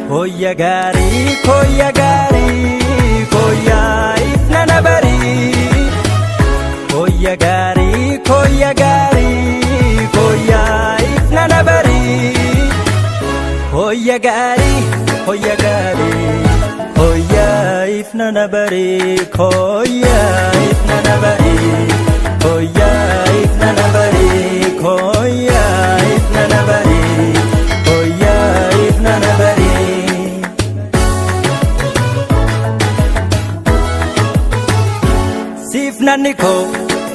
Koya gari, koya gari, koya ifna nabari. Koya gari, koya gari, koya ifna nabari. Koya gari, koya gari, koya ifna nabari. Koya ifna nabari, koya ifna nabari, koya ifna nabari, koya ifna nabari. Sifnani ko,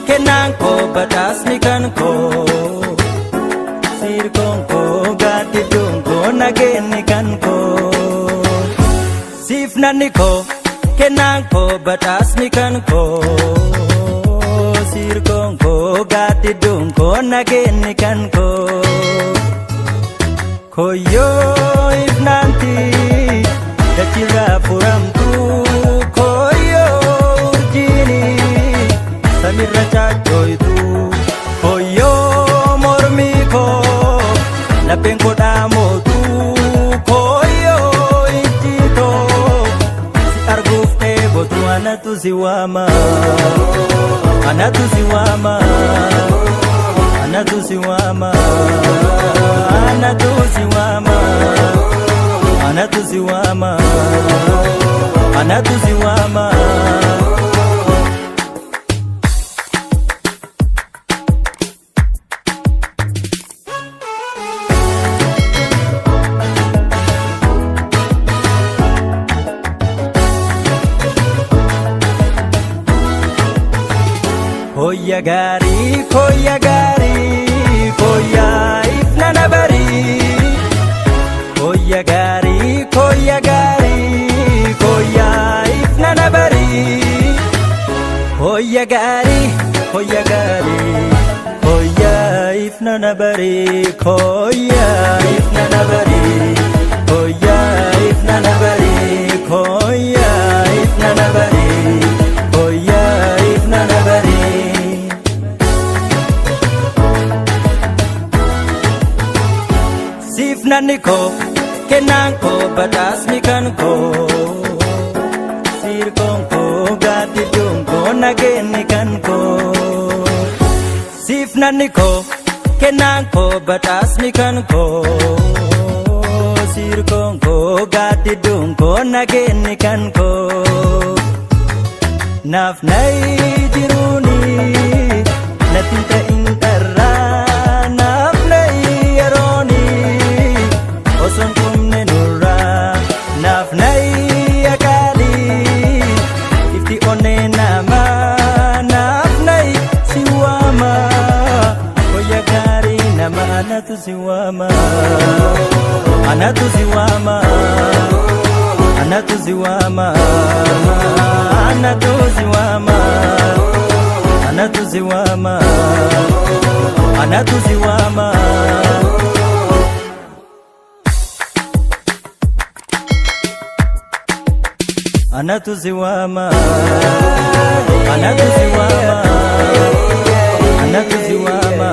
kenan ko, batasni kan ko. Sirkon ko, gatidun ko, nageni kan ko. Sifnani ko, kenan ko, batasni kan ko. Sirkon ko, gatidun ko, nageni kan ko. Koyo ifnanti, dachira furamtu. Koyo urjini, samirra chachoitu. Koyo mormiko, lapenko damotu. Koyo ichito, si argufte botu anatu siwama. Anatu siwama, anatu siwama, anatu siwama, anatu siwama, anatu siwama. Koya gari, koya gari, koya ifna nabari. Koya gari, koya gari, koya ifna nabari. Koya gari, koya gari, koya ifna nabari. Koya ifna nabari, koya ifna nabari, koya ifna nabari, koya ifna nabari. Sifnani ko, kenan ko, batasni kan ko. Sirkon ko, gatidun ko, nageni kan ko. Sifnani ko, kenan ko, batasni kan ko. Sirkon ko, gatidun ko, nageni kan ko. Nafnay jiruni, natinta inkarra. Nafnay yaroni, oson kumne nurra. Nafnay akali, ifti one nama. Nafnay siwama, koya gari nama anatu siwama. Anatu siwama, anatu siwama, anatu siwama, anatu siwama, anatu siwama. Anatu siwama, anatu siwama, anatu siwama.